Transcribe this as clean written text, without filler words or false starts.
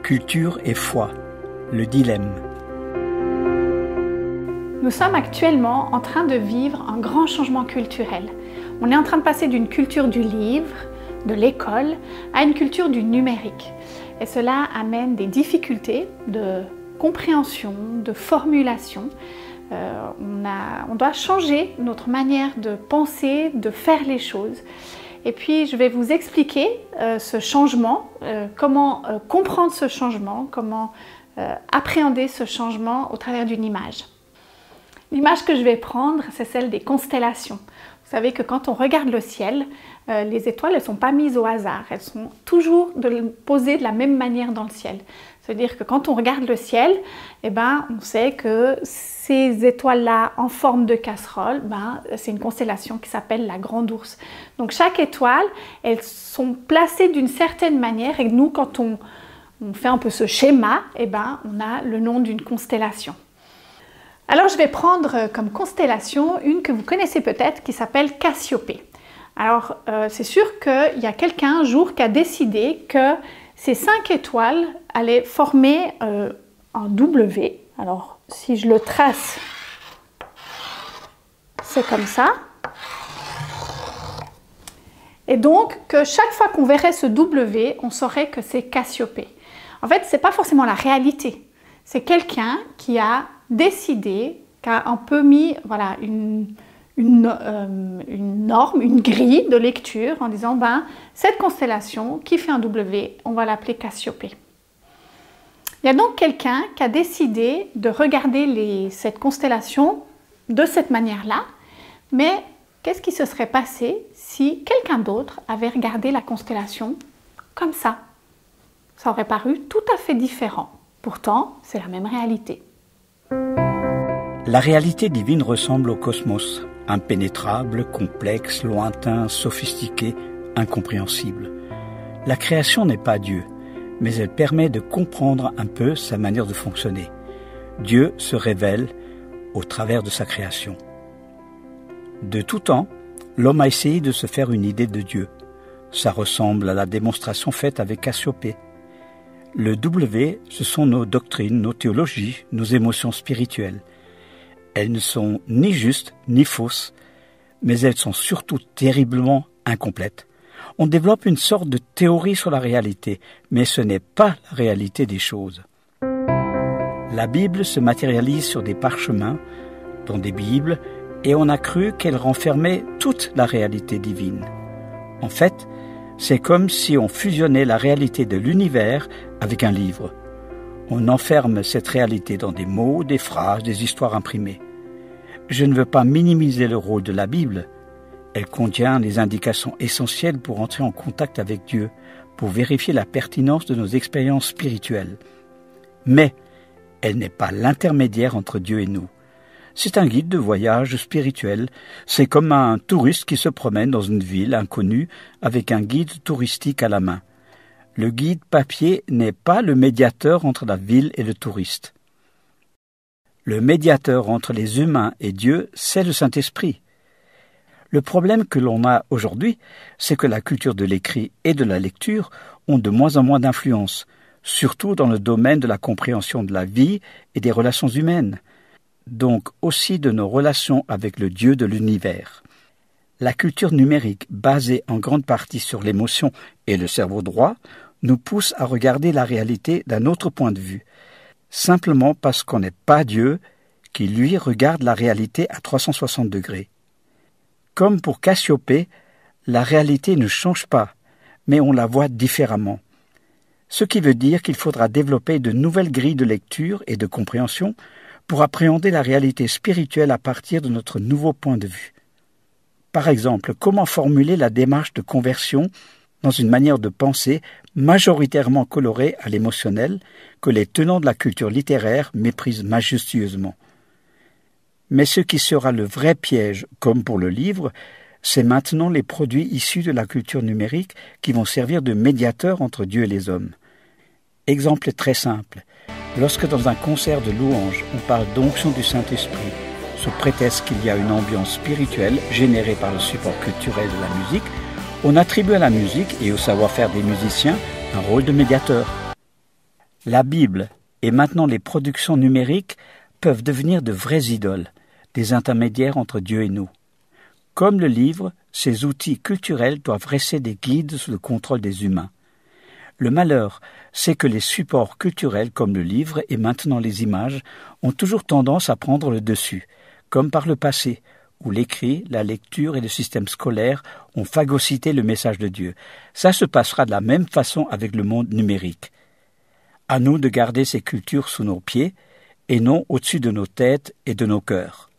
Culture et foi, le dilemme. Nous sommes actuellement en train de vivre un grand changement culturel. On est en train de passer d'une culture du livre, de l'école, à une culture du numérique. Et cela amène des difficultés de compréhension, de formulation. On doit changer notre manière de penser, de faire les choses. Et puis je vais vous expliquer ce changement, comment comprendre ce changement, comment appréhender ce changement au travers d'une image. L'image que je vais prendre, c'est celle des constellations. Vous savez que quand on regarde le ciel, les étoiles ne sont pas mises au hasard, elles sont toujours posées de la même manière dans le ciel. C'est-à-dire que quand on regarde le ciel, on sait que ces étoiles-là en forme de casserole, c'est une constellation qui s'appelle la Grande Ourse. Donc chaque étoile, elles sont placées d'une certaine manière et nous, quand on fait un peu ce schéma, on a le nom d'une constellation. Alors je vais prendre comme constellation une que vous connaissez peut-être qui s'appelle Cassiopée. Alors c'est sûr qu'il y a quelqu'un un jour qui a décidé que ces 5 étoiles allaient former un W. Alors si je le trace, c'est comme ça. Et donc que chaque fois qu'on verrait ce W, on saurait que c'est Cassiopée. En fait, ce n'est pas forcément la réalité. C'est quelqu'un qui a décidé, qui a un peu mis une norme, une grille de lecture en disant cette constellation qui fait un W, on va l'appeler Cassiopée. Il y a donc quelqu'un qui a décidé de regarder cette constellation de cette manière-là, mais qu'est-ce qui se serait passé si quelqu'un d'autre avait regardé la constellation comme ça? Ça aurait paru tout à fait différent. Pourtant, c'est la même réalité. La réalité divine ressemble au cosmos, impénétrable, complexe, lointain, sophistiqué, incompréhensible. La création n'est pas Dieu, mais elle permet de comprendre un peu sa manière de fonctionner. Dieu se révèle au travers de sa création. De tout temps, l'homme a essayé de se faire une idée de Dieu. Ça ressemble à la démonstration faite avec Cassiopée. Le W, ce sont nos doctrines, nos théologies, nos émotions spirituelles. Elles ne sont ni justes ni fausses, mais elles sont surtout terriblement incomplètes. On développe une sorte de théorie sur la réalité, mais ce n'est pas la réalité des choses. La Bible se matérialise sur des parchemins, dont des Bibles, et on a cru qu'elle renfermait toute la réalité divine. En fait, c'est comme si on fusionnait la réalité de l'univers avec un livre. On enferme cette réalité dans des mots, des phrases, des histoires imprimées. Je ne veux pas minimiser le rôle de la Bible. Elle contient les indications essentielles pour entrer en contact avec Dieu, pour vérifier la pertinence de nos expériences spirituelles. Mais elle n'est pas l'intermédiaire entre Dieu et nous. C'est un guide de voyage spirituel. C'est comme un touriste qui se promène dans une ville inconnue avec un guide touristique à la main. Le guide papier n'est pas le médiateur entre la ville et le touriste. Le médiateur entre les humains et Dieu, c'est le Saint-Esprit. Le problème que l'on a aujourd'hui, c'est que la culture de l'écrit et de la lecture ont de moins en moins d'influence, surtout dans le domaine de la compréhension de la vie et des relations humaines, donc aussi de nos relations avec le Dieu de l'univers. La culture numérique, basée en grande partie sur l'émotion et le cerveau droit, nous pousse à regarder la réalité d'un autre point de vue, simplement parce qu'on n'est pas Dieu qui, lui, regarde la réalité à 360 degrés. Comme pour Cassiopée, la réalité ne change pas, mais on la voit différemment. Ce qui veut dire qu'il faudra développer de nouvelles grilles de lecture et de compréhension pour appréhender la réalité spirituelle à partir de notre nouveau point de vue. Par exemple, comment formuler la démarche de conversion dans une manière de penser majoritairement colorée à l'émotionnel que les tenants de la culture littéraire méprisent majestueusement. Mais ce qui sera le vrai piège, comme pour le livre, c'est maintenant les produits issus de la culture numérique qui vont servir de médiateurs entre Dieu et les hommes. Exemple très simple. Lorsque dans un concert de louanges, on parle d'onction du Saint-Esprit, sous prétexte qu'il y a une ambiance spirituelle générée par le support culturel de la musique, on attribue à la musique et au savoir-faire des musiciens un rôle de médiateur. La Bible et maintenant les productions numériques peuvent devenir de vraies idoles, des intermédiaires entre Dieu et nous. Comme le livre, ces outils culturels doivent rester des guides sous le contrôle des humains. Le malheur, c'est que les supports culturels comme le livre et maintenant les images ont toujours tendance à prendre le dessus, comme par le passé, où l'écrit, la lecture et le système scolaire ont phagocyté le message de Dieu. Ça se passera de la même façon avec le monde numérique. À nous de garder ces cultures sous nos pieds et non au-dessus de nos têtes et de nos cœurs.